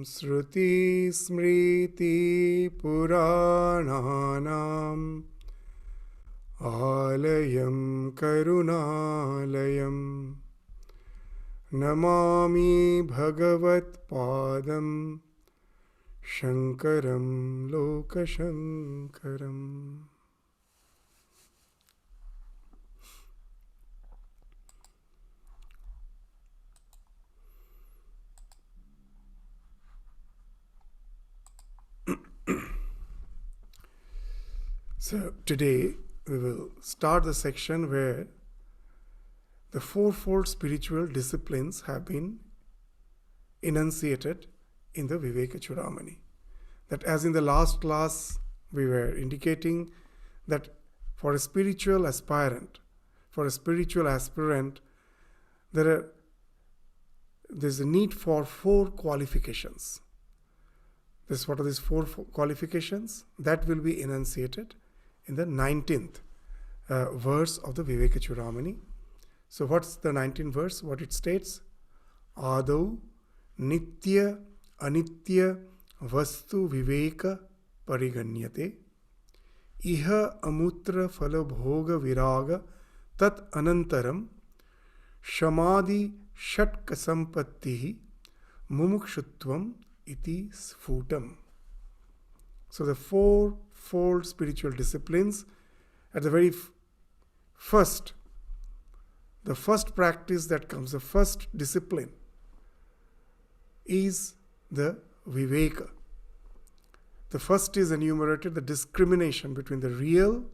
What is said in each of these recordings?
Shruti Smriti Purananam Alayam Karunalayam Namami Bhagavat Padam Shankaram Lokashankaram. So today we will start the section where the fourfold spiritual disciplines have been enunciated in the Vivekachudamani. That as in the last class we were indicating that for a spiritual aspirant, there's a need for 4 qualifications. What are these 4 qualifications? That will be enunciated in the 19th verse of the Vivekachudamani. So what's the 19th verse? What it states? Adau nitya anitya vastu viveka pariganyate iha amutra phala bhoga viraga tat anantaram shamadhi shatka sampattihi mumukshutvam iti sphutam. So the fourfold spiritual disciplines, at the very first, the first practice that comes, the first discipline is the Viveka. The first is enumerated, the discrimination between the real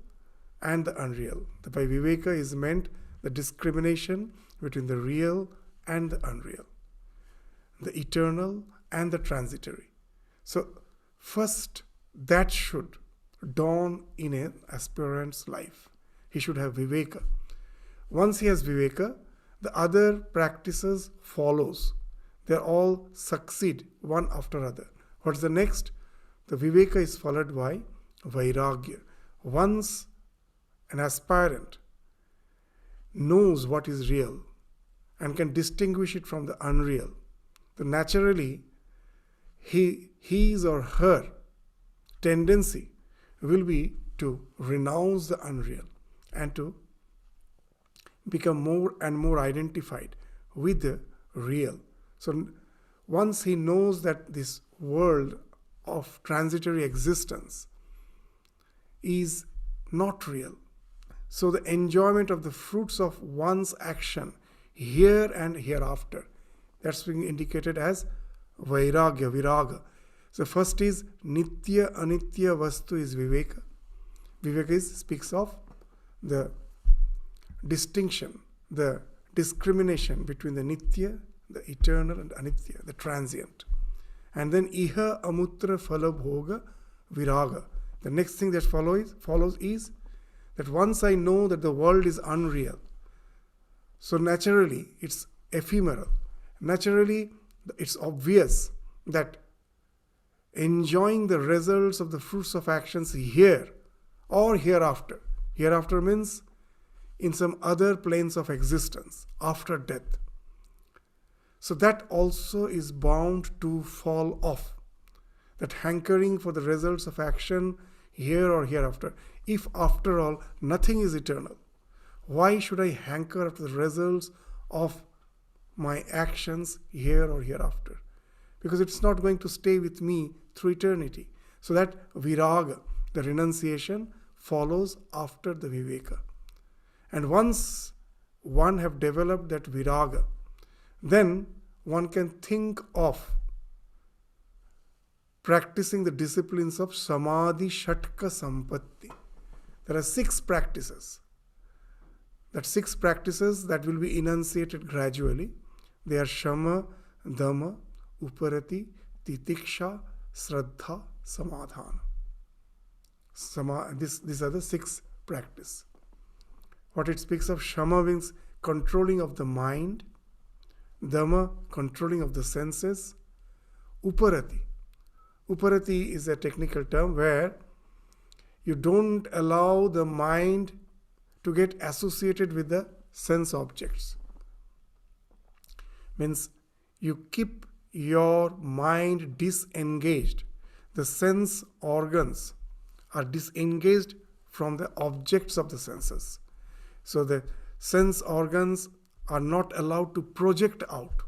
and the unreal. By Viveka is meant the discrimination between the real and the unreal, the eternal and the transitory. So first, that should dawn in an aspirant's life. He should have Viveka. Once he has Viveka, the other practices follows. They all succeed one after other. What's the next? The Viveka is followed by Vairagya. Once an aspirant knows what is real and can distinguish it from the unreal, then naturally his or her tendency will be to renounce the unreal and to become more and more identified with the real. So once he knows that this world of transitory existence is not real, so the enjoyment of the fruits of one's action here and hereafter, that's being indicated as Vairagya, Viraga. So first is Nitya Anitya Vastu is Viveka. Viveka speaks of the distinction, the discrimination between the Nitya, the eternal, and Anitya, the transient. And then Iha Amutra Phala Bhoga Viraga. The next thing that follows is that once I know that the world is unreal, so naturally it's ephemeral. Naturally it's obvious that enjoying the results of the fruits of actions here or hereafter. Hereafter means in some other planes of existence after death. So that also is bound to fall off. That hankering for the results of action here or hereafter. If after all nothing is eternal, why should I hanker after the results of my actions here or hereafter? Because it's not going to stay with me through eternity. So that Viraga, the renunciation, follows after the Viveka. And once one have developed that Viraga, then one can think of practicing the disciplines of Samadhi Shatka Sampatti. There are 6 practices. That 6 practices that will be enunciated gradually. They are Shama, Dhamma, Uparati, Titiksha, Shraddha, Samadhana. These are the 6 practices. What it speaks of, Shama means controlling of the mind, Dhamma, controlling of the senses, Uparati. Uparati is a technical term where you don't allow the mind to get associated with the sense objects. Means you keep your mind disengaged. The sense organs are disengaged from the objects of the senses. So the sense organs are not allowed to project out.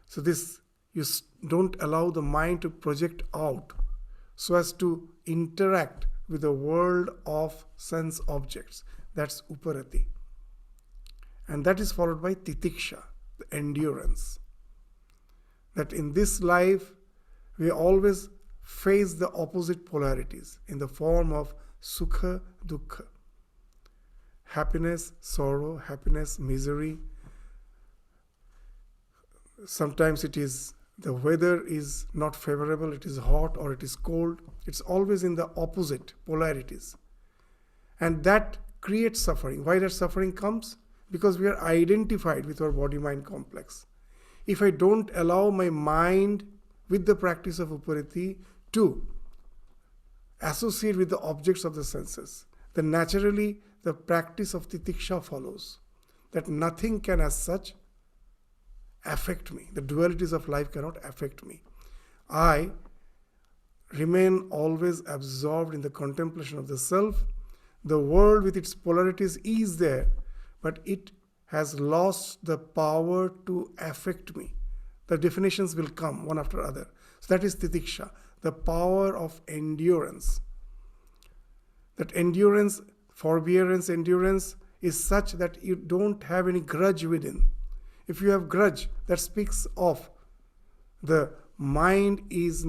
So this, you don't allow the mind to project out so as to interact with the world of sense objects. That's uparati. And that is followed by titiksha, the endurance. That in this life, we always face the opposite polarities in the form of sukha, dukkha. Happiness, sorrow, happiness, misery. Sometimes it is, the weather is not favorable, it is hot or it is cold. It's always in the opposite polarities. And that creates suffering. Why that suffering comes? Because we are identified with our body-mind complex. If I don't allow my mind with the practice of upariti to associate with the objects of the senses, then naturally the practice of titiksha follows. That nothing can as such affect me. The dualities of life cannot affect me. I remain always absorbed in the contemplation of the self. The world with its polarities is there, but it has lost the power to affect me. The definitions will come one after other. So that is titiksha, the power of endurance. That endurance, forbearance, endurance is such that you don't have any grudge within. If you have grudge, that speaks of the mind is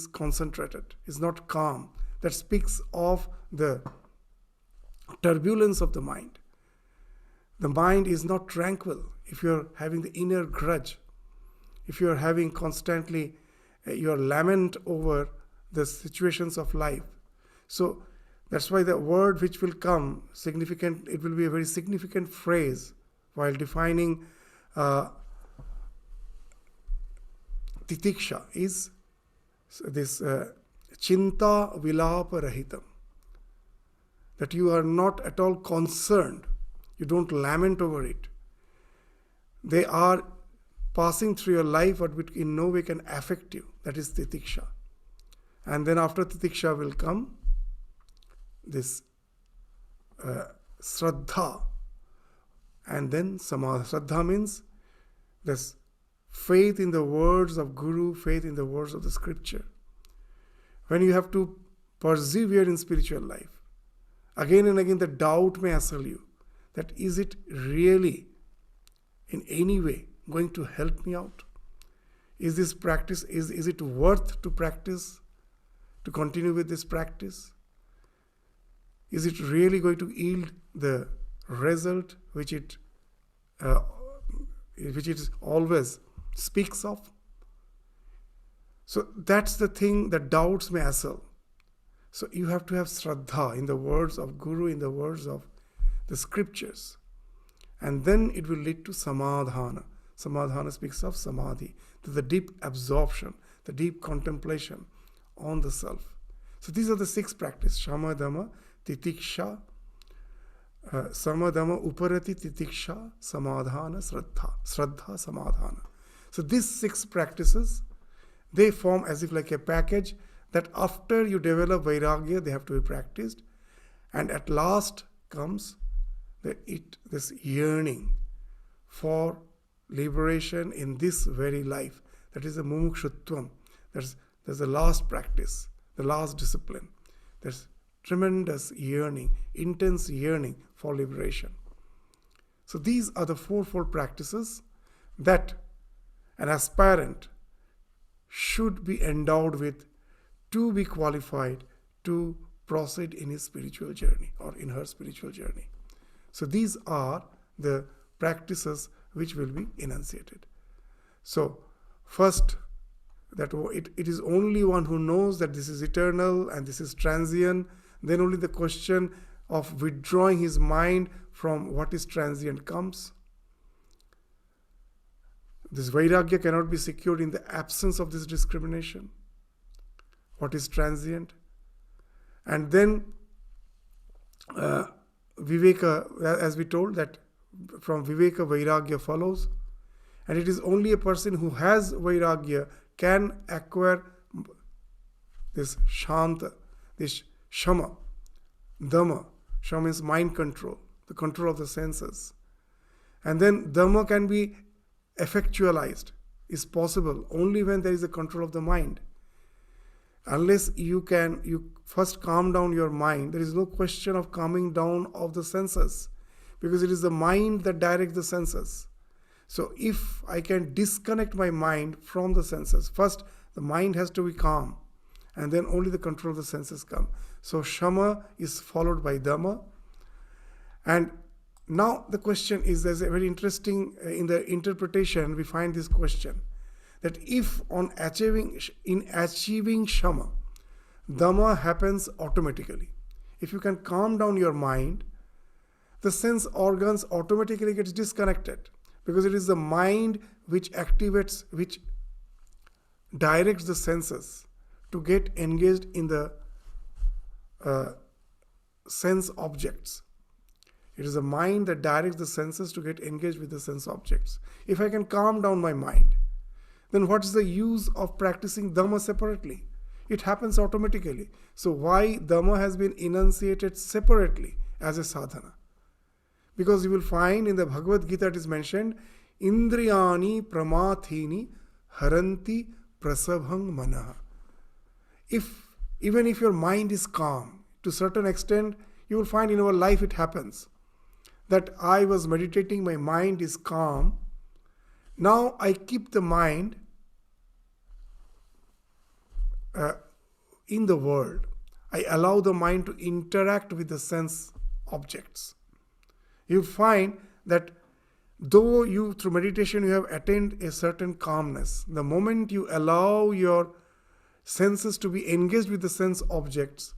concentrated, is not calm. That speaks of the turbulence of the mind. The mind is not tranquil if you're having the inner grudge, if you're having constantly your lament over the situations of life. So that's why the word which will come, significant, it will be a very significant phrase while defining titiksha, is this chinta vilapa rahitam. That you are not at all concerned. You don't lament over it. They are passing through your life but which in no way can affect you. That is titiksha. And then after titiksha will come this shraddha. And then samadha. Shraddha means this faith in the words of Guru, faith in the words of the scripture. When you have to persevere in spiritual life, again and again the doubt may assail you. That is it really in any way going to help me out? Is this practice, is it worth to practice, to continue with this practice? Is it really going to yield the result which it always speaks of? So that's the thing that doubts may assail. So you have to have shraddha in the words of Guru, in the words of the scriptures. And then it will lead to samadhana. Samadhana speaks of samadhi, to the deep absorption, the deep contemplation on the self. So these are the 6 practices: shamadama, titiksha, samadama, uparati, titiksha, samadhana, shraddha, samadhana. So these 6 practices, they form as if like a package that after you develop vairagya, they have to be practiced. And at last comes this yearning for liberation in this very life. That is the mumukshutvam. There's the last practice, the last discipline. There's tremendous yearning, intense yearning for liberation. So these are the fourfold practices that an aspirant should be endowed with to be qualified to proceed in his spiritual journey or in her spiritual journey. So these are the practices which will be enunciated. So first, that it is only one who knows that this is eternal and this is transient. Then only the question of withdrawing his mind from what is transient comes. This vairagya cannot be secured in the absence of this discrimination. What is transient? And then Viveka, as we told, that from Viveka vairagya follows. And it is only a person who has Vairagya can acquire this Shanta, this Shama, Dhamma. Shama means mind control, the control of the senses. And then Dhamma can be effectualized, is possible only when there is a control of the mind. Unless you first calm down your mind, there is no question of calming down of the senses, because it is the mind that directs the senses. So if I can disconnect my mind from the senses, first the mind has to be calm, and then only the control of the senses come. So Shama is followed by Dhamma. And now the question is, there's a very interesting, in the interpretation we find this question, that if in achieving Shama, Dhamma happens automatically. If you can calm down your mind, the sense organs automatically gets disconnected, because it is the mind which activates, which directs the senses to get engaged in the sense objects. It is the mind that directs the senses to get engaged with the sense objects. If I can calm down my mind, then what is the use of practicing Dhamma separately? It happens automatically. So why Dhamma has been enunciated separately as a sadhana? Because you will find in the Bhagavad Gita it is mentioned, Indriyani pramathini haranti prasabhang manaha. Even if your mind is calm, to a certain extent, you will find in our life it happens, that I was meditating, my mind is calm. Now I keep the mind in the world. I allow the mind to interact with the sense objects. You find that though you, through meditation, you have attained a certain calmness, the moment you allow your senses to be engaged with the sense objects,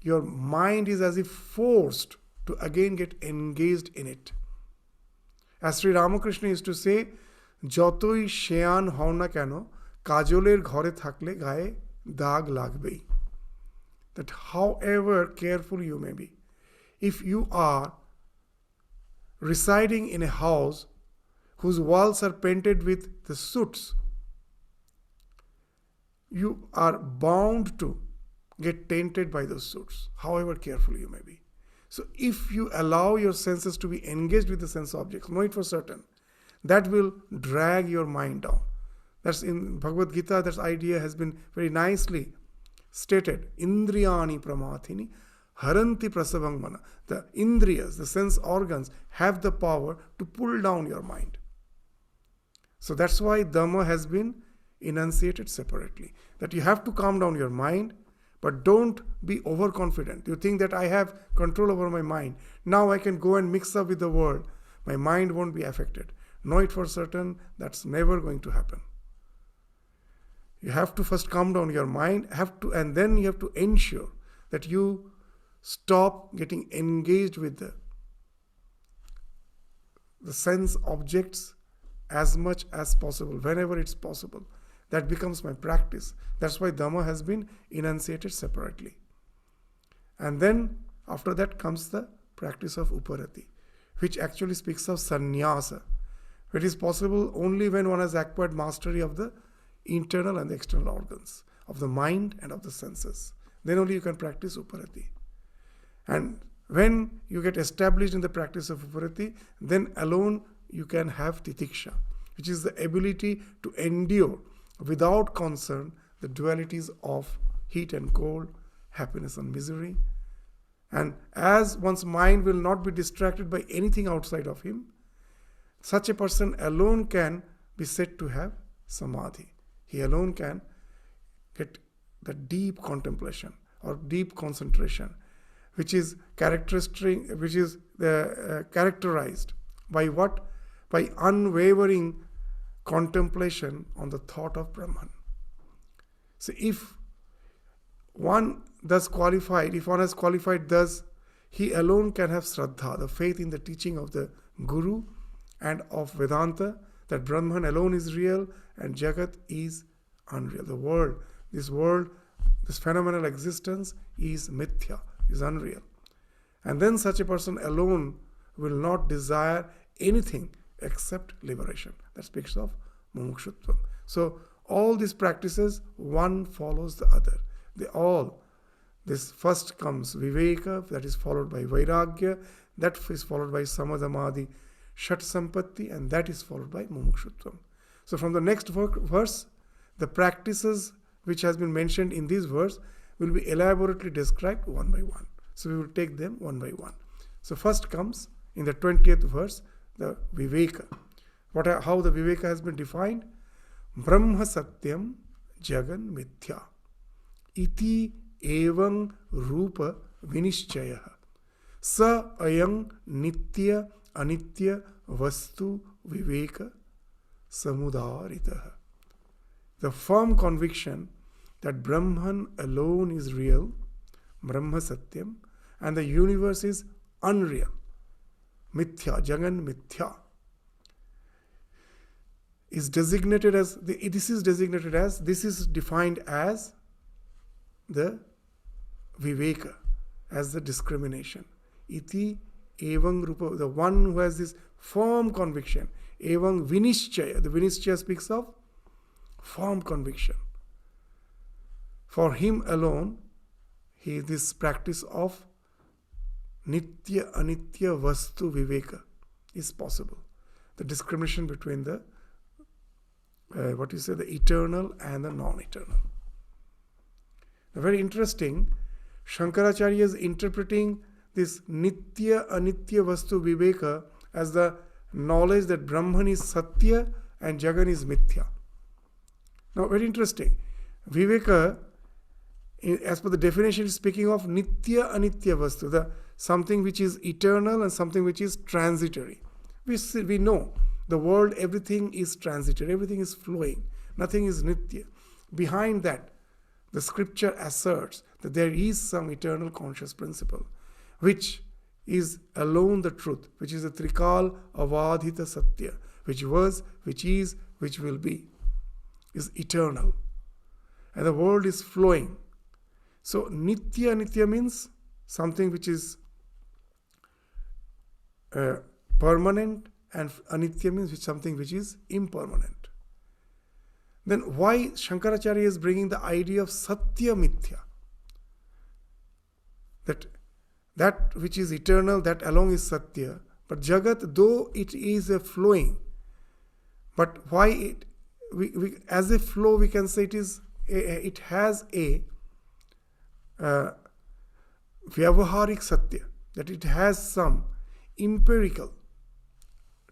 your mind is as if forced to again get engaged in it. As Sri Ramakrishna used to say, Jotoi sheyan hao na keno, kajoler ghore thakle gaye dag lagbei. That however careful you may be, if you are residing in a house whose walls are painted with the soots, you are bound to get tainted by those soots, however careful you may be. So if you allow your senses to be engaged with the sense objects, know it for certain, that will drag your mind down. That's in Bhagavad Gita, that idea has been very nicely stated. Indriyani pramathini haranti prasabhang mana. The indriyas, the sense organs, have the power to pull down your mind. So that's why Dhamma has been enunciated separately. That you have to calm down your mind, but don't be overconfident. You think that I have control over my mind. Now I can go and mix up with the world. My mind won't be affected. Know it for certain, that's never going to happen. You have to first calm down your mind, and then you have to ensure that you stop getting engaged with the sense objects as much as possible, whenever it's possible. That becomes my practice. That's why Dhamma has been enunciated separately. And then after that comes the practice of Uparati, which actually speaks of sannyasa. It is possible only when one has acquired mastery of the internal and the external organs, of the mind and of the senses. Then only you can practice Uparati. And when you get established in the practice of Uparati, then alone you can have Titiksha, which is the ability to endure without concern the dualities of heat and cold, happiness and misery. And as one's mind will not be distracted by anything outside of him, such a person alone can be said to have samadhi. He alone can get the deep contemplation or deep concentration, which is characterized by what? By unwavering contemplation on the thought of Brahman. So if one has qualified thus, he alone can have Shraddha, the faith in the teaching of the Guru and of Vedanta, that Brahman alone is real and Jagat is unreal. The world, this phenomenal existence is mithya, is unreal. And then such a person alone will not desire anything except liberation. That speaks of mumukshutvam. So all these practices, one follows the other. They all, this first comes Viveka, that is followed by Vairagya, that is followed by Samadhamadi, Shat Sampatti, and that is followed by mumukshutvam. So from the next verse, the practices which has been mentioned in this verse will be elaborately described one by one. So we will take them one by one. So first comes in the 20th verse, the Viveka. How the Viveka has been defined? Brahma Satyam Jagan Mithya Iti Evam Rupa Vinishchaya Sa Ayam Nitya Anitya Vastu Viveka Samudaritaha. The firm conviction that Brahman alone is real, Brahma Satyam, and the universe is unreal, Mithya, Jagan Mithya, is designated as, this is defined as the Viveka, as the discrimination. Iti Evam Rupa, the one who has this firm conviction. Evam Vinishchaya, the Vinishchaya speaks of firm conviction. For him alone, this practice of Nitya Anitya Vastu Viveka is possible. The discrimination between the the eternal and the non-eternal. Very interesting, Shankaracharya is interpreting this Nitya Anitya Vastu Viveka as the knowledge that Brahman is Satya and Jagan is Mithya. Now very interesting. Viveka, as per the definition, is speaking of Nitya Anitya Vastu, the something which is eternal and something which is transitory. We know the world, everything is transitory, everything is flowing, nothing is Nitya. Behind that, the scripture asserts that there is some eternal conscious principle, which is alone the truth, which is the Trikal Avadhita Satya, which was, which is, which will be, is eternal. And the world is flowing. So Nitya Nitya means something which is permanent, and Anitya means something which is impermanent. Then why Shankaracharya is bringing the idea of Satya Mithya? That which is eternal, that alone is Satya. But Jagat, though it is a flowing, but why we as a flow we can say it has a Vyavaharik Satya, that it has some empirical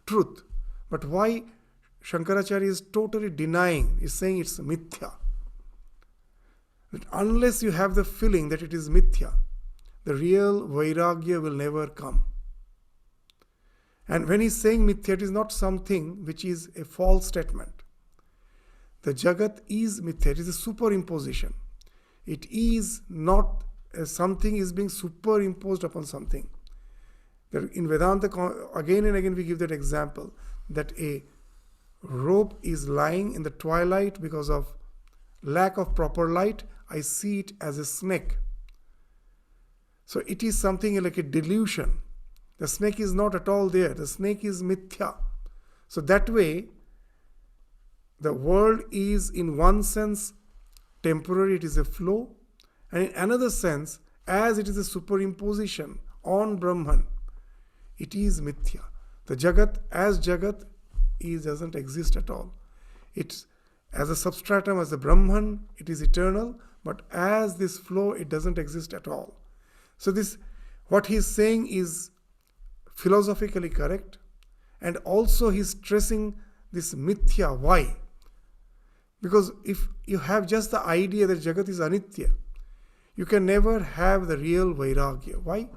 truth. But why Shankaracharya is totally denying, is saying it's Mithya. That unless you have the feeling that it is Mithya, the real Vairagya will never come. And when he's saying Mithya, it is not something which is a false statement. The Jagat is Mithya, it is a superimposition. It is not something is being superimposed upon something. In Vedanta, again and again we give that example, that a rope is lying in the twilight because of lack of proper light. I see it as a snake. So it is something like a delusion. The snake is not at all there. The snake is Mithya. So that way, the world is in one sense temporary, it is a flow, and in another sense, as it is a superimposition on Brahman, it is Mithya. The Jagat, as Jagat, doesn't exist at all. It's as a substratum, as the Brahman, it is eternal, but as this flow, it doesn't exist at all. So this, what he is saying is philosophically correct, and also he is stressing this Mithya. Why? Because if you have just the idea that Jagat is Anitya, you can never have the real Vairagya. Why?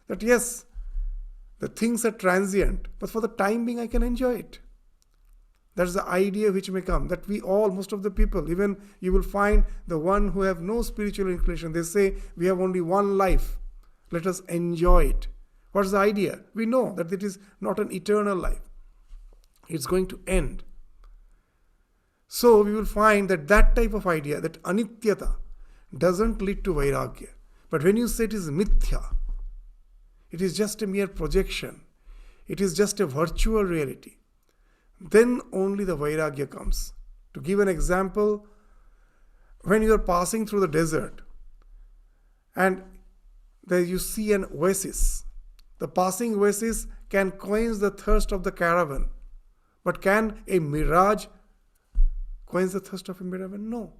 That yes, the things are transient, but for the time being I can enjoy it. That's the idea which may come. That we all, most of the people, even you will find the one who have no spiritual inclination, they say we have only one life. Let us enjoy it. What's the idea? We know that it is not an eternal life. It's going to end. So we will find that that type of idea, that anityata, doesn't lead to vairagya. But when you say it is mithya, it is just a mere projection. It is just a virtual reality. then only the Vairagya comes. To give an example, when you are passing through the desert and there you see an oasis, the passing oasis can quench the thirst of the caravan. But can a mirage quench the thirst of a caravan? No.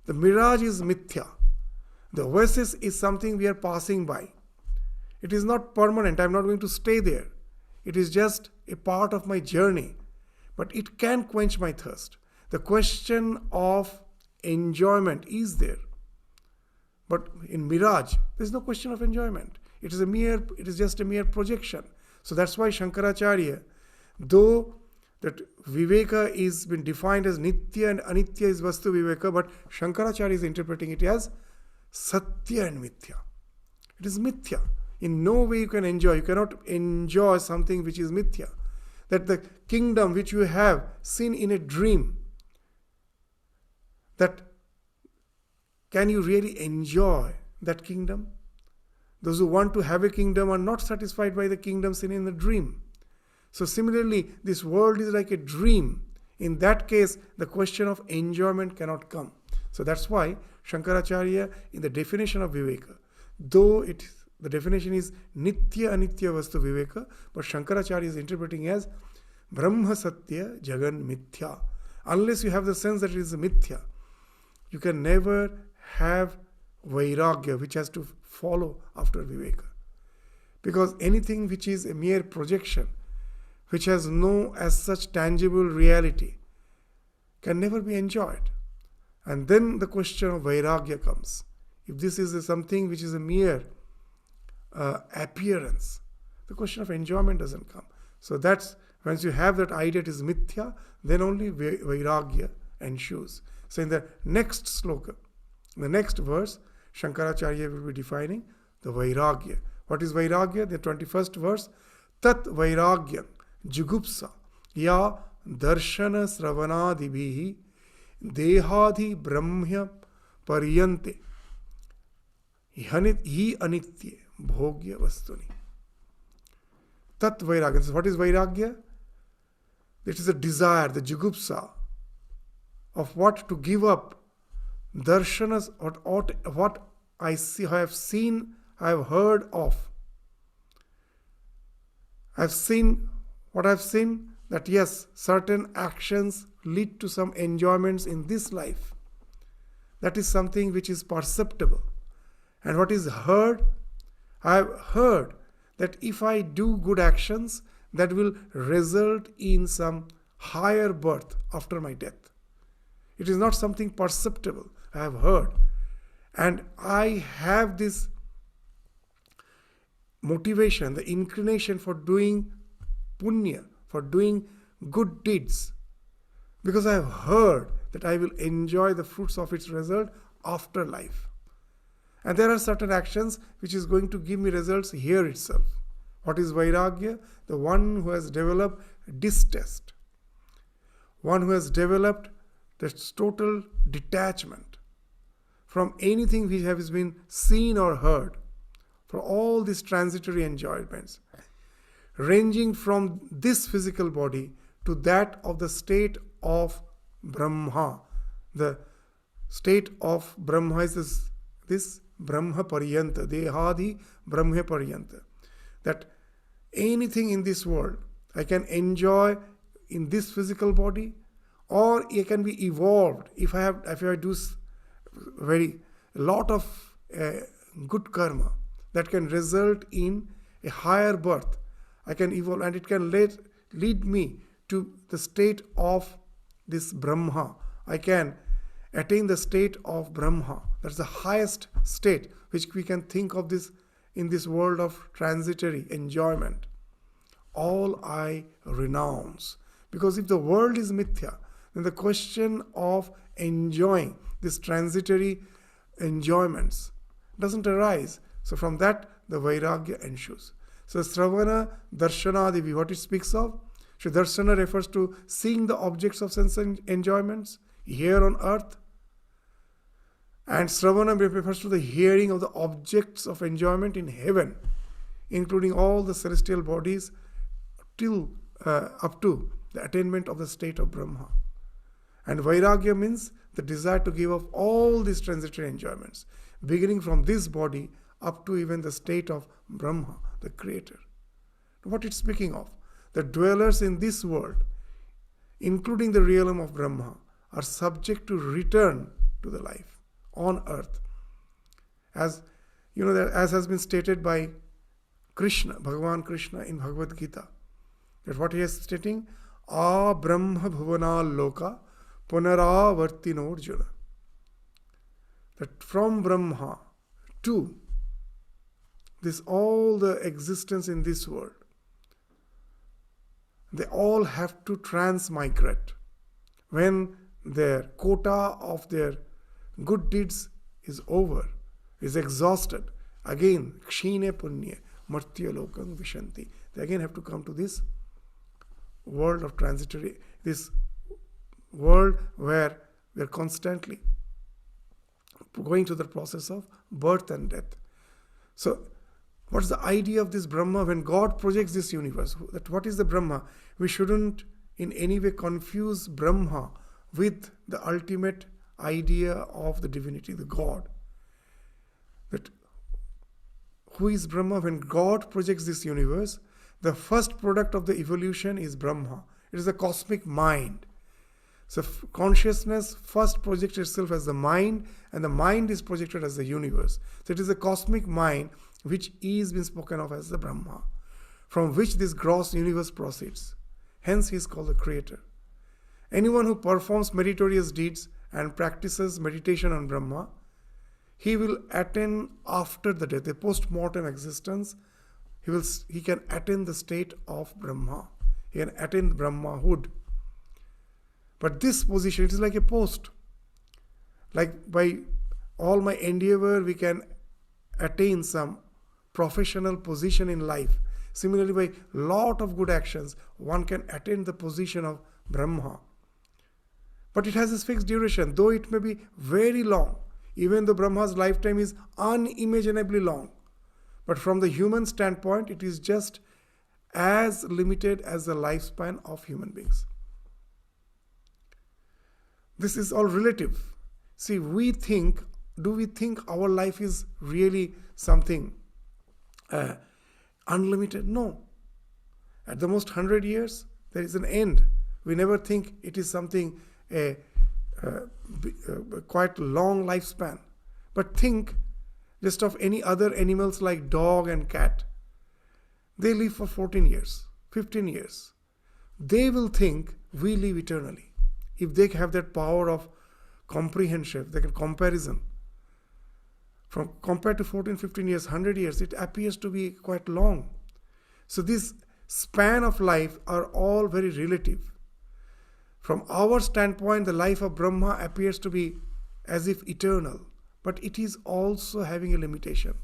The mirage is mithya. The oasis is something we are passing by. It is not permanent. I am not going to stay there. It is just a part of my journey. But it can quench my thirst. The question of enjoyment is there. But in mirage, there is no question of enjoyment. It is just a mere projection. So that's why Shankaracharya, though that Viveka is been defined as Nitya and Anitya is Vastu Viveka, but Shankaracharya is interpreting it as Satya and Mithya. It is Mithya. In no way you can enjoy. You cannot enjoy something which is Mithya. That the kingdom which you have seen in a dream, that can you really enjoy that kingdom? Those who want to have a kingdom are not satisfied by the kingdom seen in the dream. So similarly, this world is like a dream. In that case, the question of enjoyment cannot come. So that's why Shankaracharya, in the definition of Viveka, though the definition is Nitya Anitya Vastu Viveka, but Shankaracharya is interpreting as Brahma Satya Jagan Mithya. Unless you have the sense that it is Mithya, you can never have Vairagya, which has to follow after Viveka. Because anything which is a mere projection, which has no as such tangible reality, can never be enjoyed. And then the question of Vairagya comes. If this is something which is a mere appearance, the question of enjoyment doesn't come. So that's, once you have that idea it is Mithya, then only Vairagya ensues. So in the next sloka, in the next verse, Shankaracharya will be defining the Vairagya. What is Vairagya? The 21st verse, Tat Vairagyam Jugupsa Ya Darshana Sravanadibhihi Dehadhi Brahmya Paryante Hi Anitye Bhogya Vastuni. Tat Vairagya. So what is Vairagya? It is a desire, the Jugupsa of what to give up. Darshanas, what I see, I have seen, I have heard of. I have seen what I have seen, that yes, certain actions lead to some enjoyments in this life. That is something which is perceptible. And what is heard? I have heard that if I do good actions, that will result in some higher birth after my death. It is not something perceptible. I have heard. And I have this motivation, the inclination for doing punya, for doing good deeds. Because I have heard that I will enjoy the fruits of its result after life. And there are certain actions which is going to give me results here itself. What is Vairagya? The one who has developed distaste. One who has developed this total detachment from anything which has been seen or heard, for all these transitory enjoyments, ranging from this physical body to that of the state of Brahma. The state of Brahma is this Brahma Paryanta, Dehadi Brahma Paryanta. That anything in this world I can enjoy in this physical body, or it can be evolved if I do a lot of good karma that can result in a higher birth. I can evolve, and it can lead me to the state of this Brahma. I can attain the state of Brahma. That's the highest state which we can think of this in this world of transitory enjoyment. All I renounce. Because if the world is mithya, then the question of enjoying these transitory enjoyments doesn't arise. So from that, the Vairagya ensues. So Sravana, Darshanadivi, what it speaks of? So Darshana refers to seeing the objects of sense enjoyments here on earth. And Sravana refers to the hearing of the objects of enjoyment in heaven, including all the celestial bodies till up to the attainment of the state of Brahma. And Vairagya means the desire to give up all these transitory enjoyments, beginning from this body up to even the state of Brahma, the Creator. What it's speaking of, the dwellers in this world, including the realm of Brahma, are subject to return to the life on earth. As you know, as has been stated by Krishna, Bhagavan Krishna in Bhagavad Gita, that what he is stating, A Brahma Bhuvana Loka Punaravartino Arjuna. That from Brahma to this all the existence in this world, they all have to transmigrate. When their quota of their good deeds is over, is exhausted, again, kshine punya, martya lokam vishanti. They again have to come to this world of transitory, this world where we are constantly going through the process of birth and death. So, what's the idea of this Brahma when God projects this universe? That what is the Brahma? We shouldn't in any way confuse Brahma with the ultimate idea of the divinity, the God. That who is Brahma? When God projects this universe, the first product of the evolution is Brahma. It is the cosmic mind. So consciousness first projects itself as the mind, and the mind is projected as the universe. So it is the cosmic mind which is being spoken of as the Brahma, from which this gross universe proceeds. Hence he is called the Creator. Anyone who performs meritorious deeds and practices meditation on Brahma, he will attain after the death, a post-mortem existence. He can attain the state of Brahma. He can attain Brahmahood. But this position, it is like a post. Like by all my endeavor, we can attain some professional position in life. Similarly, by lot of good actions, one can attain the position of Brahma. But it has a fixed duration, though it may be very long. Even though Brahma's lifetime is unimaginably long. But from the human standpoint, it is just as limited as the lifespan of human beings. This is all relative. See, do we think our life is really something unlimited? No. At the most 100 years, there is an end. We never think it is something quite long lifespan. But think just of any other animals like dog and cat. They live for 14 years, 15 years. They will think we live eternally. If they have that power of comprehension, they can comparison. From compared to 14, 15 years, 100 years, it appears to be quite long. So this span of life are all very relative. From our standpoint, the life of Brahma appears to be as if eternal, but it is also having a limitation.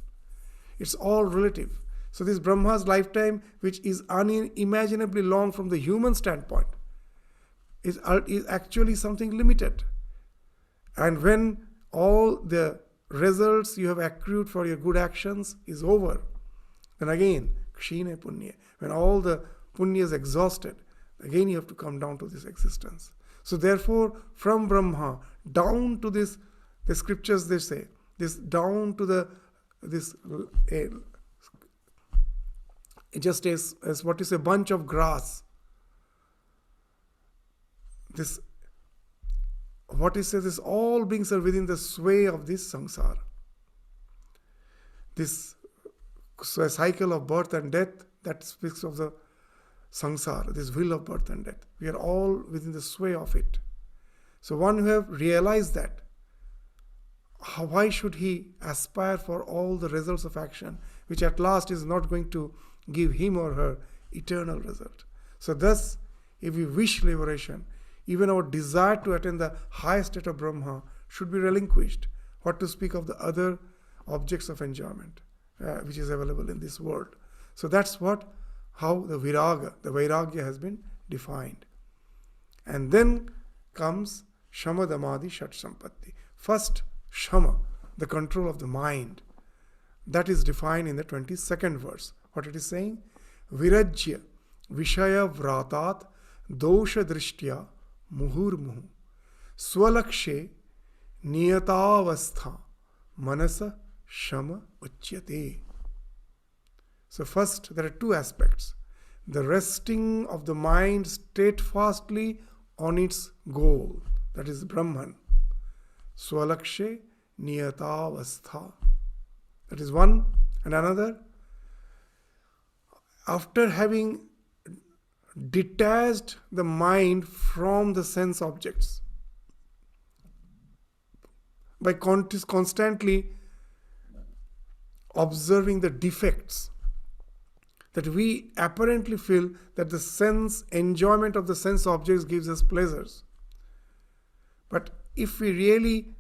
It's all relative. So this Brahma's lifetime, which is unimaginably long from the human standpoint, is actually something limited. And when all the results you have accrued for your good actions is over, then again, kshine punya, when all the punya is exhausted, again you have to come down to this existence. So therefore, from Brahma down to this, the scriptures they say, this down to just as what is a bunch of grass. This all beings are within the sway of this samsara. This cycle of birth and death, that speaks of the samsara, this wheel of birth and death. We are all within the sway of it. So one who have realized that, why should he aspire for all the results of action, which at last is not going to give him or her eternal result? So thus, if we wish liberation, even our desire to attain the highest state of Brahma should be relinquished. What to speak of the other objects of enjoyment, which is available in this world. So that's how the Vairagya has been defined. And then comes Shama Damadi Shat Sampatti. First, Shama, the control of the mind. That is defined in the 22nd verse. What it is saying? Virajya Vishaya Vratat dosha drishtya muhurmuhu swalakshe niyatavastha manasa shama uchyate. So first, there are two aspects. The resting of the mind steadfastly on its goal, that is Brahman. Swalakshe niyatavastha. That is one. And another, after having detached the mind from the sense objects, by constantly observing the defects, that we apparently feel that the sense enjoyment of the sense objects gives us pleasures. But if we really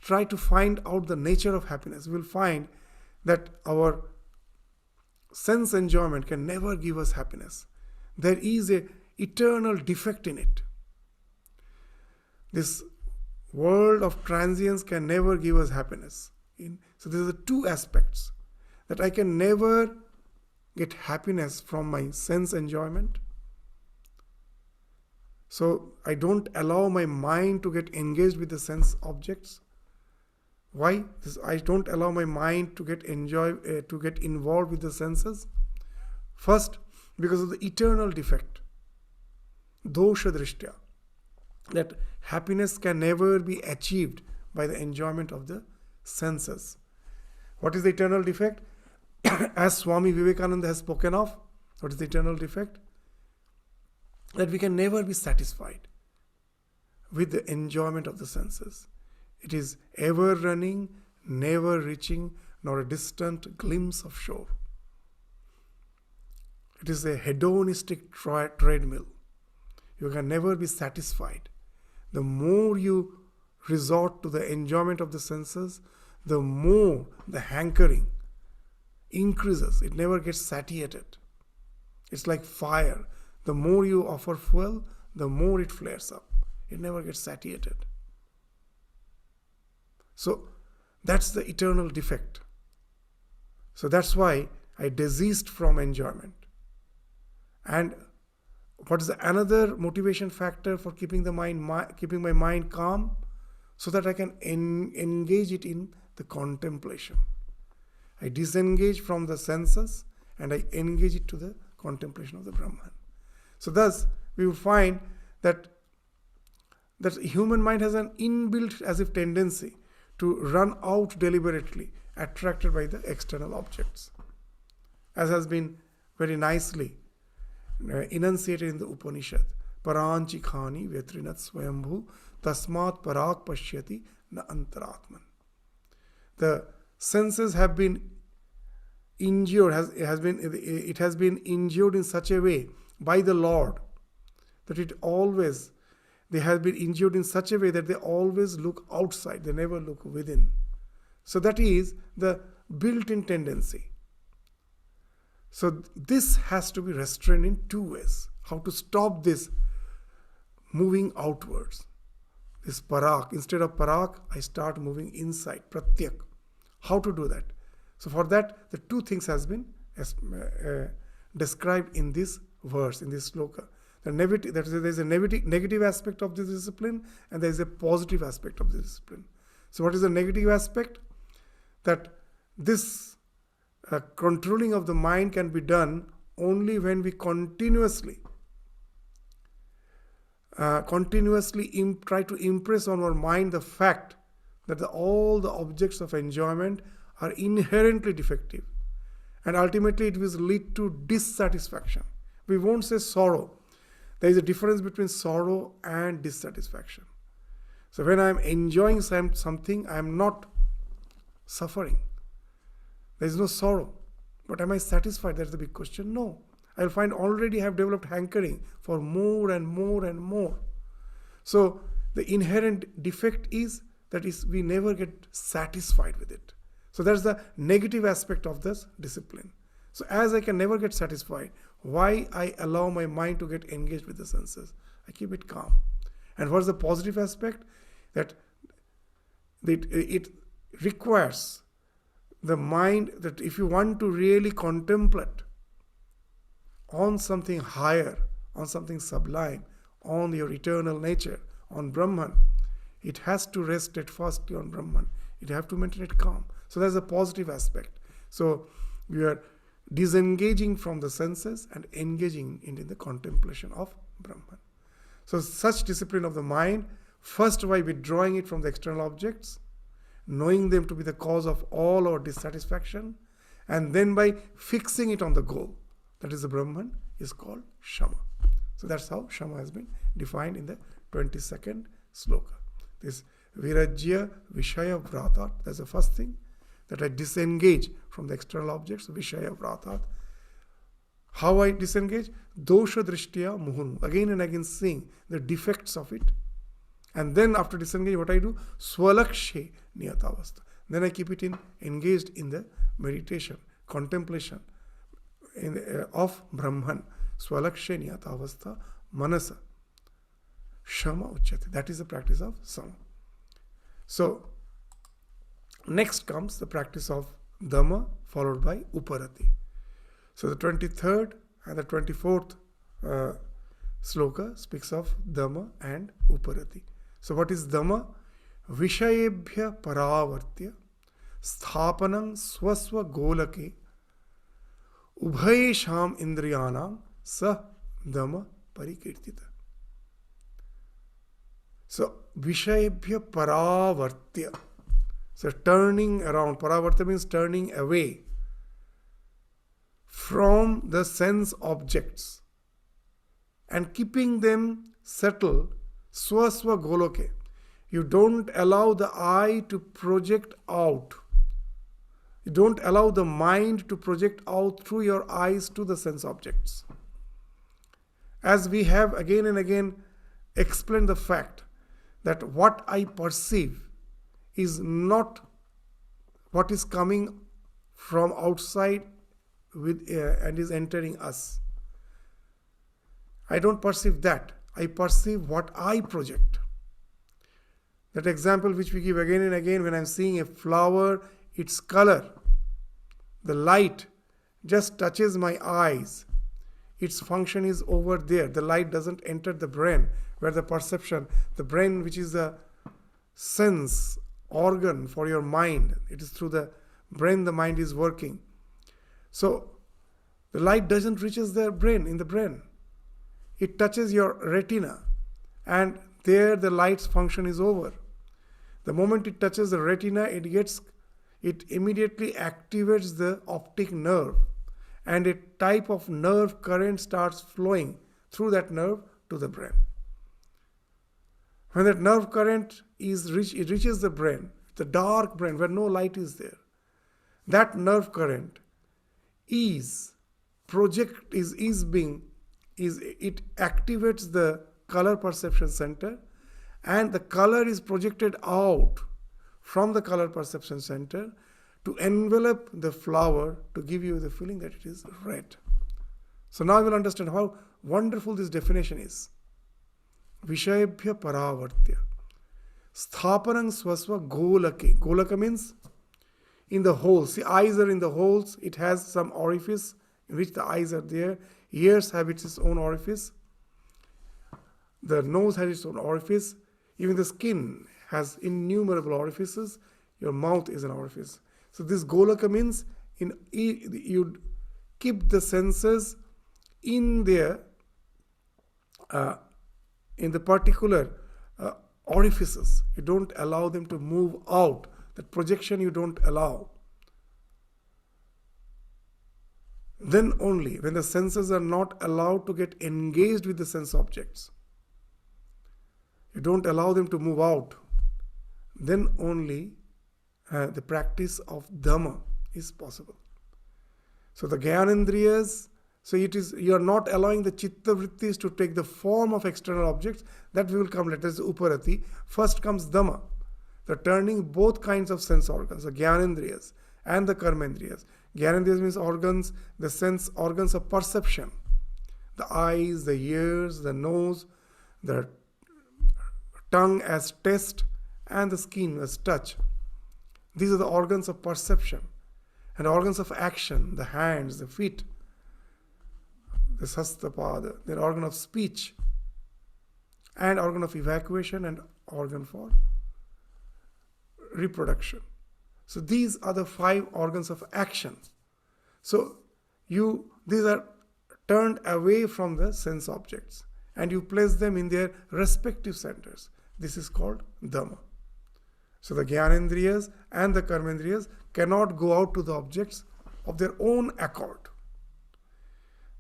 try to find out the nature of happiness, we'll find that our sense enjoyment can never give us happiness. There is an eternal defect in it. This world of transience can never give us happiness. So there are two aspects, that I can never get happiness from my sense enjoyment. So I don't allow my mind to get engaged with the sense objects. Why? I don't allow my mind to get involved with the senses. First, because of the eternal defect, dosha drishtya, that happiness can never be achieved by the enjoyment of the senses. What is the eternal defect? As Swami Vivekananda has spoken of, what is the eternal defect? That we can never be satisfied with the enjoyment of the senses. It is ever running, never reaching, nor a distant glimpse of shore. It is a hedonistic treadmill. You can never be satisfied. The more you resort to the enjoyment of the senses, the more the hankering increases. It never gets satiated. It's like fire. The more you offer fuel, the more it flares up. It never gets satiated. So that's the eternal defect. So that's why I desist from enjoyment. And what is another motivation factor for keeping my mind calm? So that I can engage it in the contemplation. I disengage from the senses and I engage it to the contemplation of the Brahman. So thus, we will find that human mind has an inbuilt as if tendency to run out deliberately, attracted by the external objects. As has been very nicely enunciated in the Upanishad. Paranchi khani vyatrinat swayambhu tasmat parak pashyati na antaratman. The senses have been injured, it has been injured in such a way by the Lord that they have been injured in such a way that they always look outside, they never look within. So that is the built-in tendency. So this has to be restrained in two ways. How to stop this moving outwards. This parak, instead of parak, I start moving inside, pratyak. How to do that? So for that, the two things has been described in this verse, in this sloka. There is a negative aspect of this discipline and there is a positive aspect of this discipline. So what is the negative aspect? That this controlling of the mind can be done only when we continuously try to impress on our mind the fact that all the objects of enjoyment are inherently defective. And ultimately it will lead to dissatisfaction. We won't say sorrow. There is a difference between sorrow and dissatisfaction. So when I am enjoying something, I am not suffering. There is no sorrow. But am I satisfied? That's the big question. No. I will find already I have developed hankering for more and more and more. So the inherent defect is that we never get satisfied with it. So that's the negative aspect of this discipline. So as I can never get satisfied, why I allow my mind to get engaged with the senses? I keep it calm. And what's the positive aspect? That it requires the mind, that if you want to really contemplate on something higher, on something sublime, on your eternal nature, on Brahman. It has to rest steadfastly on Brahman. It has to maintain it calm. So there's a positive aspect. So we are disengaging from the senses and engaging in the contemplation of Brahman. So such discipline of the mind, first by withdrawing it from the external objects, knowing them to be the cause of all our dissatisfaction, and then by fixing it on the goal, that is the Brahman, is called Shama. So that's how Shama has been defined in the 22nd sloka. This Virajya Vishaya Vratat, that's the first thing, that I disengage from the external objects, Vishaya Vratat. How I disengage? Dosha Drishtya Muhunu. Again and again seeing the defects of it. And then after disengaging, what I do? Swalakshe Niyatavastha. Then I keep it engaged in the meditation, contemplation of Brahman. Swalakshe Niyatavastha Manasa. Shama Uchyate. That is the practice of Sama. So, next comes the practice of Dhamma, followed by Uparati. So the 23rd and the 24th sloka speaks of Dhamma and Uparati. So what is Dhamma? Vishayebhya paravartya sthapanam swasva golake ubhayesham indriyanam sah Dhamma parikirtita. So Vishayebhya paravartya. So turning around. Paravartya means turning away from the sense objects and keeping them settled. Swasva goloke. You don't allow the eye to project out. You don't allow the mind to project out through your eyes to the sense objects. As we have again and again explained the fact that what I perceive is not what is coming from outside and is entering us. I don't perceive that. I perceive what I project. That example which we give again and again, when I'm seeing a flower, its color, the light just touches my eyes. Its function is over there. The light doesn't enter the brain, where the perception, the brain which is the sense organ for your mind, it is through the brain the mind is working. So the light doesn't reach the brain, in the brain. It touches your retina, and there the light's function is over. The moment it touches the retina, it immediately activates the optic nerve, and a type of nerve current starts flowing through that nerve to the brain. When that nerve current it reaches the brain, the dark brain where no light is there, that nerve current it activates the color perception center, and the color is projected out from the color perception center to envelop the flower to give you the feeling that it is red. So now you will understand how wonderful this definition is. Vishayabhya paravartya sthapanam swasva golake. Golaka means in the holes. See, eyes are in the holes. It has some orifice in which the eyes are there. Ears have its own orifice. The nose has its own orifice. Even the skin has innumerable orifices. Your mouth is an orifice. So this golaka means you keep the senses in there, in the particular orifices. You don't allow them to move out. That projection you don't allow. Then only, when the senses are not allowed to get engaged with the sense objects, you don't allow them to move out, then only the practice of Dhamma is possible. So the Jnanendriyas, so you are not allowing the Chitta Vrittis to take the form of external objects. That we will come later as Uparati. First comes Dhamma, the turning both kinds of sense organs, the Jnanendriyas and the Karmendriyas. Jnanendriyas means organs, the sense organs of perception. The eyes, the ears, the nose, the tongue as taste, and the skin as touch. These are the organs of perception. And organs of action, the hands, the feet, this hastapada, their organ of speech, and organ of evacuation, and organ for reproduction. So these are the 5 organs of action. So these are turned away from the sense objects and you place them in their respective centers. This is called Dhamma. So the Jnanendriyas and the Karmendriyas cannot go out to the objects of their own accord.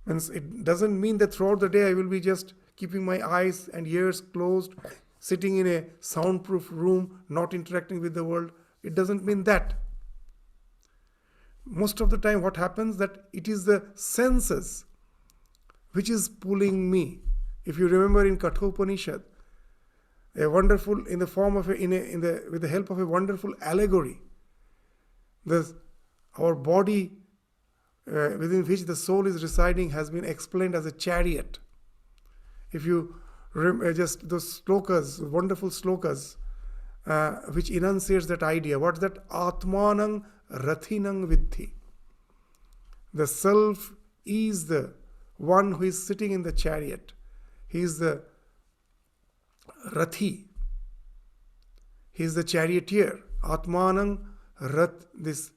Means it doesn't mean that throughout the day I will be just keeping my eyes and ears closed, sitting in a soundproof room, not interacting with the world. It doesn't mean that. Most of the time what happens that it is the senses which is pulling me. If you remember in Kathopanishad, a wonderful, in the form of with the help of a wonderful allegory, our body within which the soul is residing has been explained as a chariot. If you just those slokas, wonderful slokas, which enunciates that idea. What's that? Atmanang rathinang vidhi. The self is the one who is sitting in the chariot. He is the rathi. He is the charioteer. Atmanang this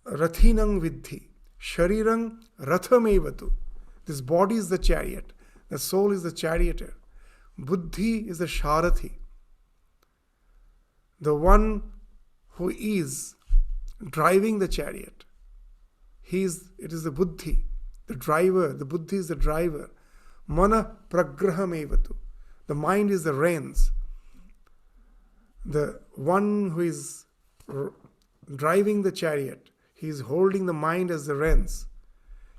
rathinang vidhi. Sharirang rathamevatu. This body is the chariot. The soul is the charioteer. Buddhi is the sharathi. The one who is driving the chariot. It is the buddhi, the driver. The buddhi is the driver. Mana pragrahamevatu. The mind is the reins. The one who is driving the chariot, he is holding the mind as the reins.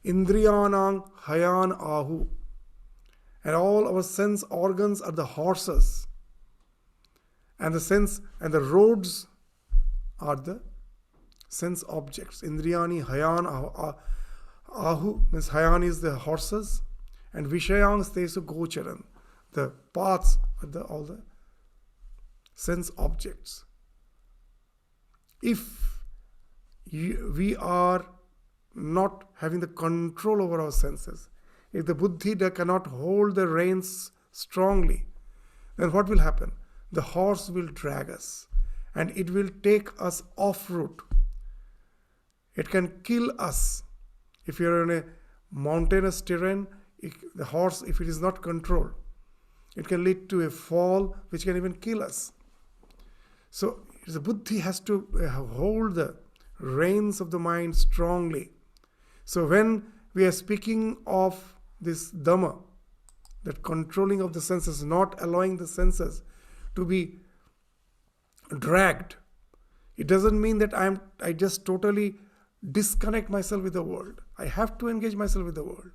Indriyanang hayan ahu. And all our sense organs are the horses. And the roads are the sense objects. Indriyani hayan ahu means hayan is the horses, and vishayang stesu gocharan. The paths are all the sense objects. If we are not having the control over our senses, if the buddhi cannot hold the reins strongly, then what will happen? The horse will drag us and it will take us off route. It can kill us. If you're in a mountainous terrain, the horse, if it is not controlled, it can lead to a fall which can even kill us. So the buddhi has to hold the reins of the mind strongly. So when we are speaking of this Dhamma, that controlling of the senses, not allowing the senses to be dragged, it doesn't mean that I just totally disconnect myself with the world. I have to engage myself with the world.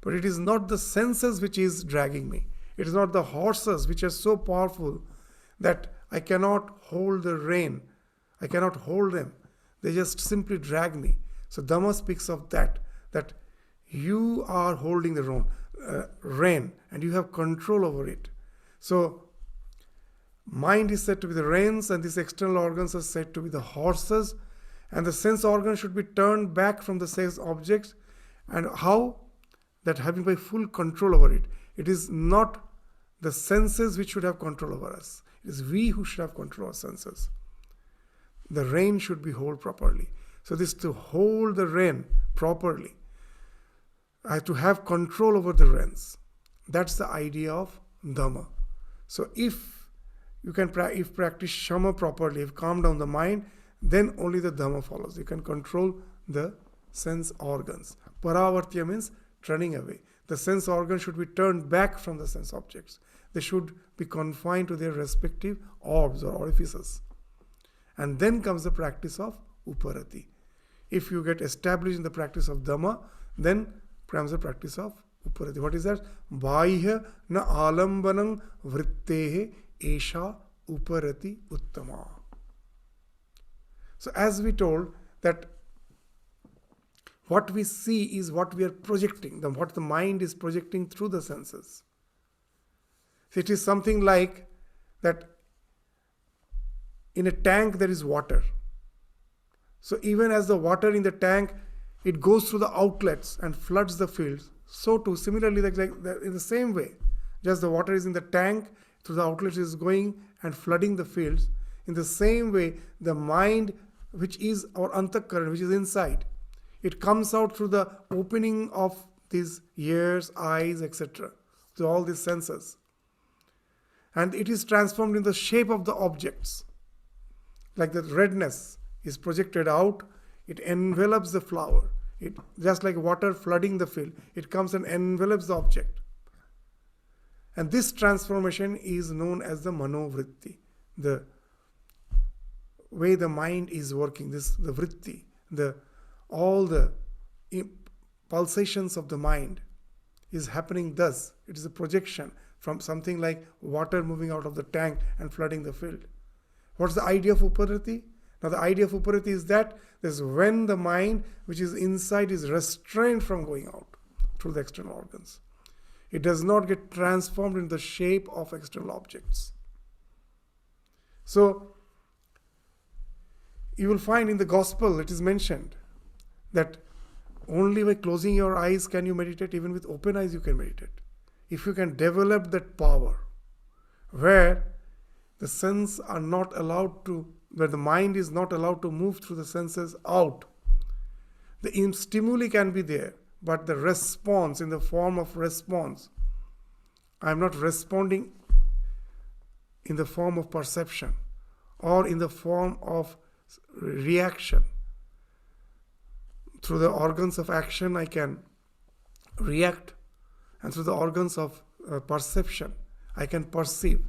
But it is not the senses which is dragging me. It is not the horses which are so powerful that I cannot hold the rein. I cannot hold them. They just simply drag me. So Dhamma speaks of that you are holding the rein and you have control over it. So mind is said to be the reins and these external organs are said to be the horses, and the sense organs should be turned back from the sense objects. And how? That having by full control over it. It is not the senses which should have control over us. It is we who should have control of senses. The rein should be held properly. So this to hold the rein properly, I have to have control over the reins. That's the idea of Dhamma. So if you can practice Shama properly, if calm down the mind, then only the Dhamma follows. You can control the sense organs. Paravartya means turning away. The sense organs should be turned back from the sense objects. They should be confined to their respective orbs or orifices. And then comes the practice of Uparati. If you get established in the practice of Dhamma, then comes the practice of Uparati. What is that? Bahya na alambanam vrittehe esha uparati uttama. So as we told that what we see is what we are projecting, what the mind is projecting through the senses. So it is something like that in a tank there is water. So even as the water in the tank it goes through the outlets and floods the fields. So too, similarly, in the same way, just the water is in the tank, through the outlets is going and flooding the fields. In the same way, the mind, which is our antakaran, which is inside, it comes out through the opening of these ears, eyes, etc., to all these senses. And it is transformed in the shape of the objects. Like the redness is projected out, it envelops the flower. It just like water flooding the field, it comes and envelops the object. And this transformation is known as the manovritti, the way the mind is working. This the vritti, all the pulsations of the mind is happening thus. It is a projection from something like water moving out of the tank and flooding the field. What's the idea of uparati? Now the idea of uparati is that this is when the mind which is inside is restrained from going out through the external organs. It does not get transformed in the shape of external objects. So you will find in the gospel it is mentioned that only by closing your eyes can you meditate. Even with open eyes you can meditate. If you can develop that power where the senses are not allowed to, where the mind is not allowed to move through the senses out. The stimuli can be there, but the response in the form of response, I am not responding in the form of perception or in the form of reaction. Through the organs of action I can react, and through the organs of perception I can perceive.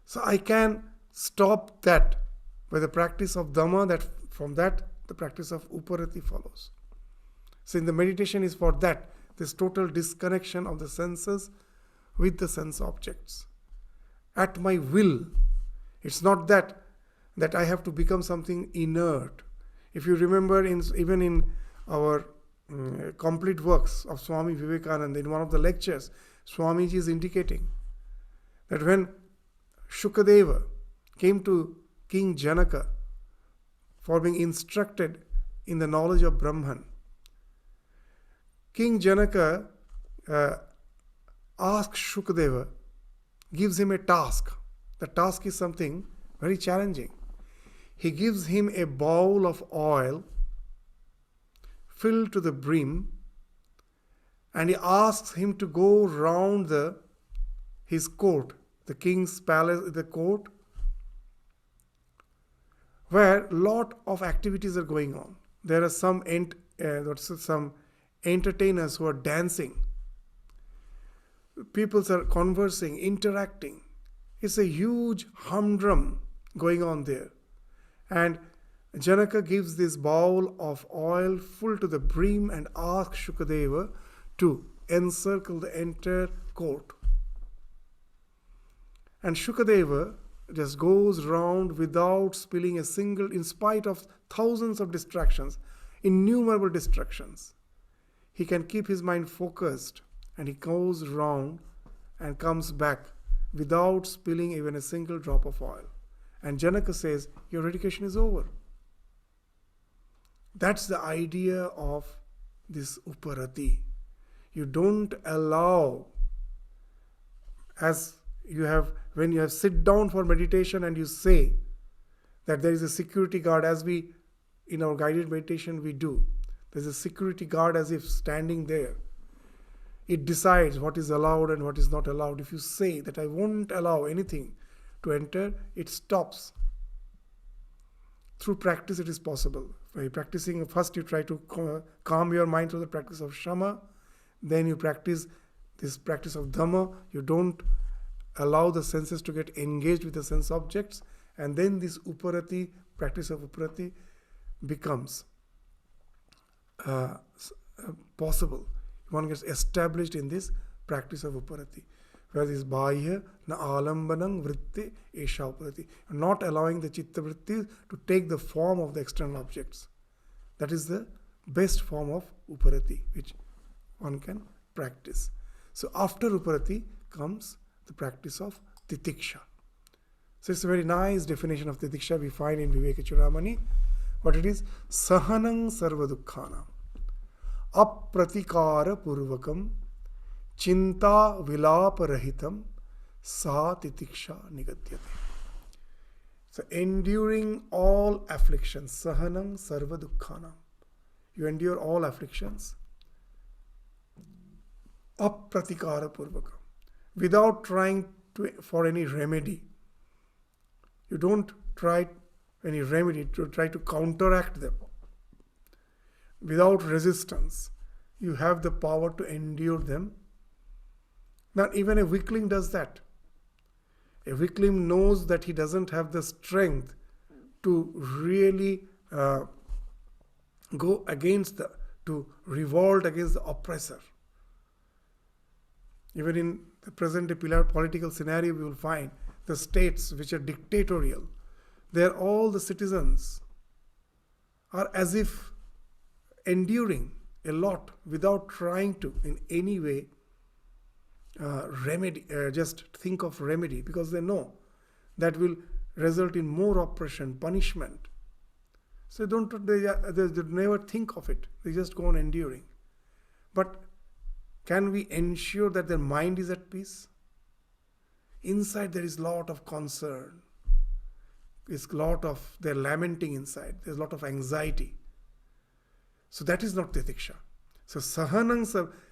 So I can stop that by the practice of Dhamma, that from that the practice of Uparati follows. So in the meditation is for that, this total disconnection of the senses with the sense objects. At my will. It's not that I have to become something inert. If you remember, even in our complete works of Swami Vivekananda, in one of the lectures, Swamiji is indicating that when Shukadeva came to King Janaka for being instructed in the knowledge of Brahman, King Janaka asks Shukadeva, gives him a task. The task is something very challenging. He gives him a bowl of oil filled to the brim, and he asks him to go round his court, the king's palace, the court, where lot of activities are going on. There are some entertainers who are dancing. People are conversing, interacting. It's a huge humdrum going on there. And Janaka gives this bowl of oil full to the brim and asks Shukadeva to encircle the entire court. And Shukadeva just goes round without spilling a single, in spite of thousands of distractions, innumerable distractions. He can keep his mind focused, and he goes round and comes back without spilling even a single drop of oil. And Janaka says, your education is over. That's the idea of this uparati. You don't allow, as you have, when you have sit down for meditation and you say that there is a security guard, as we, in our guided meditation we do. There's a security guard as if standing there. It decides what is allowed and what is not allowed. If you say that I won't allow anything to enter, it stops. Through practice it is possible. By practicing, first you try to calm your mind through the practice of Shama, then you practice this practice of Dhamma. You don't allow the senses to get engaged with the sense objects, and then this uparati, practice of uparati, becomes possible. One gets established in this practice of uparati, where this bahya na alambanam vritti esha uparati, not allowing the chitta vritti to take the form of the external objects. That is the best form of uparati which one can practice. So after uparati comes the practice of titiksha. So it's a very nice definition of titiksha we find in Vivekachudamani. What it is? Sahanam sarva dukkhanam. apratikara purvakam chinta vilapa rahitam sa titiksha nigadyate. So enduring all afflictions, sahanam sarva dukkhanam. You endure all afflictions apratikara purvakam, without trying for any remedy. You don't try any remedy to try to counteract them. Without resistance, you have the power to endure them. Not even a weakling does that. A weakling knows that he doesn't have the strength to really go against to revolt against the oppressor. Even in the present political scenario, we will find the states which are dictatorial. There all the citizens are as if enduring a lot without trying to in any way remedy, just think of remedy, because they know that will result in more oppression, punishment. So they never think of it. They just go on enduring. But can we ensure that their mind is at peace? Inside there is a lot of concern. There's a lot of, they're lamenting inside. There's a lot of anxiety. So that is not titiksha. So sahanam,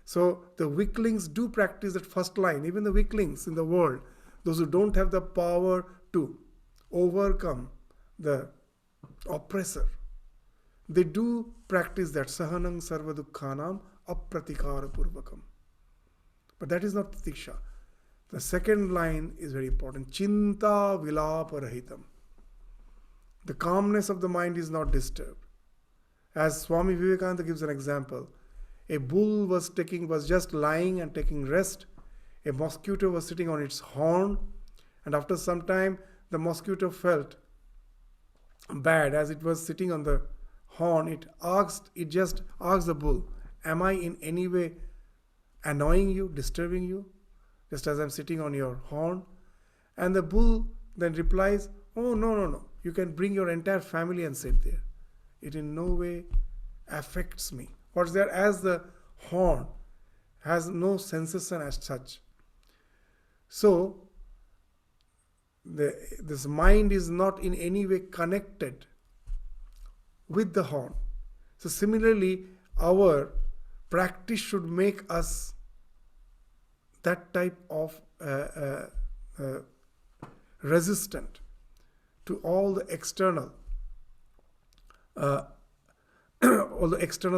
so the weaklings do practice that first line. Even the weaklings in the world, those who don't have the power to overcome the oppressor, they do practice that sahanam sarva dukkhanam apratikara purvakam. But that is not titiksha. The second line is very important. Chinta vilapa rahitam. The calmness of the mind is not disturbed. As Swami Vivekachudamani gives an example, a bull was just lying and taking rest. A mosquito was sitting on its horn, and after some time the mosquito felt bad. As it was sitting on the horn, it just asked the bull, am I in any way annoying you, disturbing you, just as I'm sitting on your horn? And the bull then replies, oh, no, you can bring your entire family and sit there. It in no way affects me. What's there? As the horn has no sensation as such. So, this mind is not in any way connected with the horn. So similarly, our practice should make us that type of resistant to all the external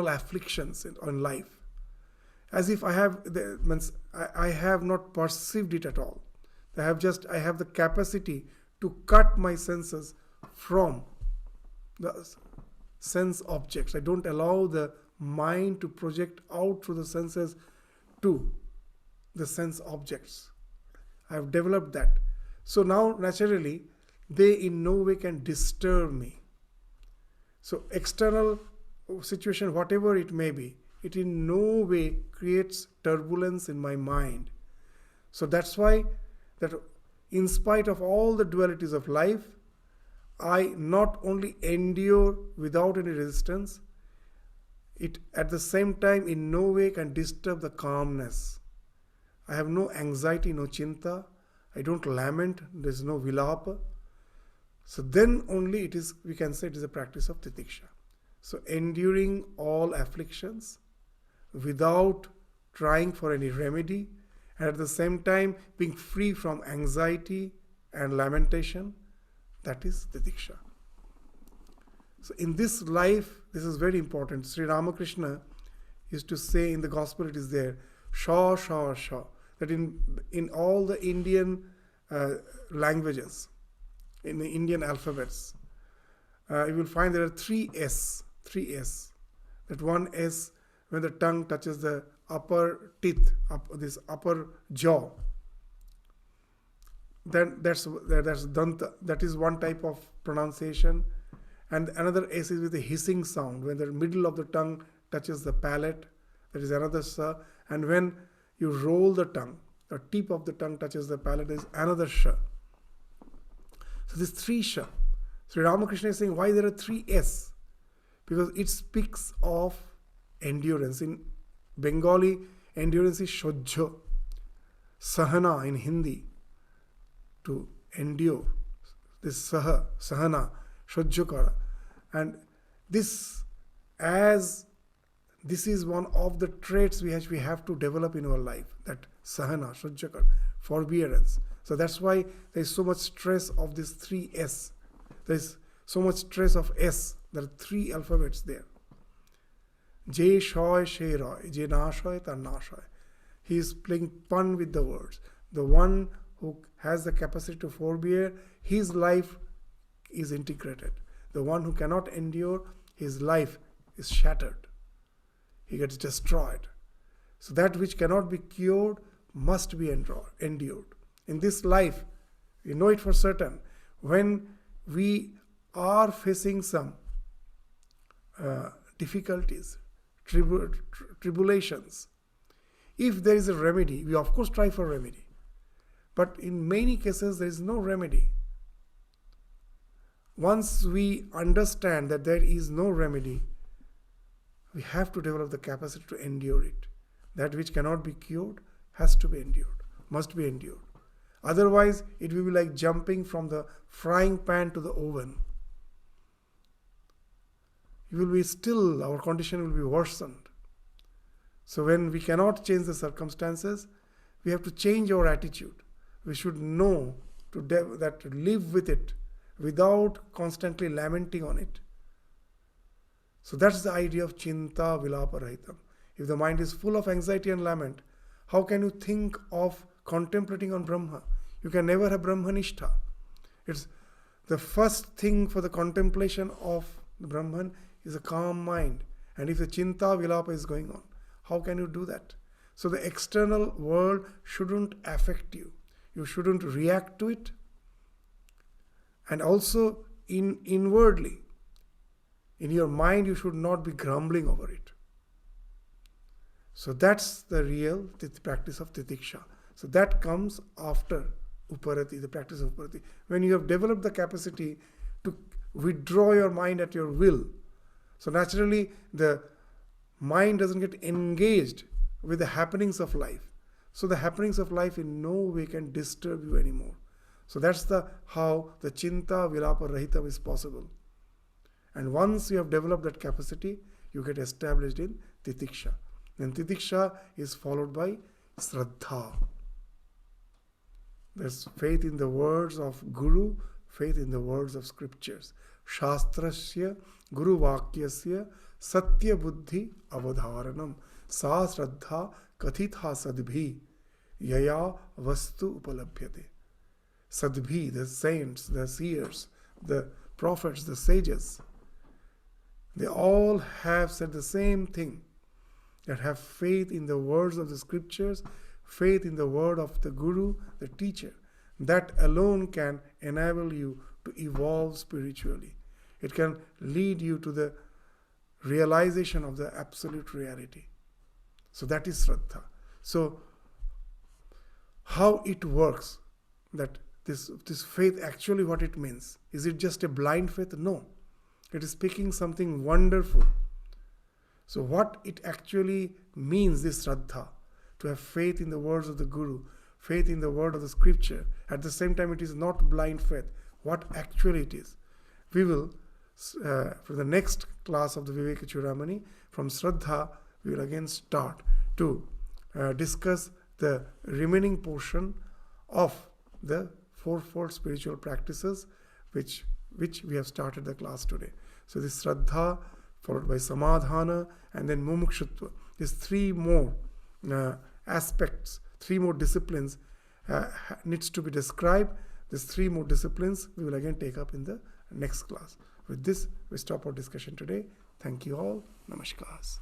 afflictions in life, as if I have not perceived it at all. I have the capacity to cut my senses from the sense objects. I don't allow the mind to project out through the senses to the sense objects. I have developed that. So now naturally they in no way can disturb me. So external situation, whatever it may be, it in no way creates turbulence in my mind. So that's why that in spite of all the dualities of life, I not only endure without any resistance, it at the same time in no way can disturb the calmness. I have no anxiety, no chinta. I don't lament. There's no vilapa. So then only we can say it is a practice of titiksha. So enduring all afflictions without trying for any remedy, and at the same time being free from anxiety and lamentation, that is titiksha. So in this life, this is very important. Sri Ramakrishna used to say in the gospel, it is there, sha, sha, sha, that in all the Indian languages, in the Indian alphabets, you will find there are three S. That one S, when the tongue touches the upper teeth, this upper jaw, then that's danta. That is one type of pronunciation. And another S is with a hissing sound. When the middle of the tongue touches the palate, that is another sa. And when you roll the tongue, the tip of the tongue touches the palate, there is another sha. So these three sha. Sri Ramakrishna is saying why there are three S? Because it speaks of endurance. In Bengali, endurance is shojjo. Sahana in Hindi, to endure. This sahana, shojjo kara. And this is one of the traits we have to develop in our life, that sahana, shojjo kara, forbearance. So that's why there is so much stress of these 3 S. There is so much stress of S. There are 3 alphabets there. Je shoy she roy, je na shoy tar na shoy. He is playing pun with the words. The one who has the capacity to forbear, his life is integrated. The one who cannot endure, his life is shattered. He gets destroyed. So that which cannot be cured must be endured. In this life, we know it for certain, when we are facing some difficulties, tribulations, if there is a remedy, we of course try for remedy. But in many cases, there is no remedy. Once we understand that there is no remedy, we have to develop the capacity to endure it. That which cannot be cured has to be endured, must be endured. Otherwise, it will be like jumping from the frying pan to the oven. It will be still, our condition will be worsened. So when we cannot change the circumstances, we have to change our attitude. We should know that to live with it without constantly lamenting on it. So that's the idea of chinta vilaparahitam. If the mind is full of anxiety and lament, how can you think of contemplating on Brahma? You can never have Brahmanishtha. It's the first thing for the contemplation of the Brahman is a calm mind. And if the chinta vilapa is going on, how can you do that? So the external world shouldn't affect you. You shouldn't react to it. And also inwardly, in your mind, you should not be grumbling over it. So that's the real practice of titiksha. So that comes after uparati, the practice of uparati. When you have developed the capacity to withdraw your mind at your will, so naturally the mind doesn't get engaged with the happenings of life. So the happenings of life in no way can disturb you anymore. So that's how the chinta vilapa rahitam is possible. And once you have developed that capacity, you get established in titiksha. Then titiksha is followed by shraddha. There's faith in the words of Guru, faith in the words of scriptures. Shastrasya Guru Vakyasya Satya Buddhi Avadharanam Sa Shraddha Kathitha Sadbhi Yaya Vastu Upalabhyate. Sadbhi, the saints, the seers, the prophets, the sages, they all have said the same thing, that have faith in the words of the scriptures, faith in the word of the Guru, the teacher. That alone can enable you to evolve spiritually. It can lead you to the realization of the absolute reality. So that is Shraddha. So how it works, that this faith actually what it means. Is it just a blind faith? No. It is speaking something wonderful. So what it actually means, this Shraddha, to have faith in the words of the Guru, faith in the word of the scripture. At the same time, it is not blind faith. What actually it is. We will, for the next class of the Vivekachudamani, from Shraddha, we will again start to discuss the remaining portion of the fourfold spiritual practices which we have started the class today. So this Shraddha, followed by Samadhana, and then Mumukshutva. These 3 more aspects, 3 more disciplines needs to be described. These 3 more disciplines we will again take up in the next class. With this, we stop our discussion today. Thank you all. Namaskars.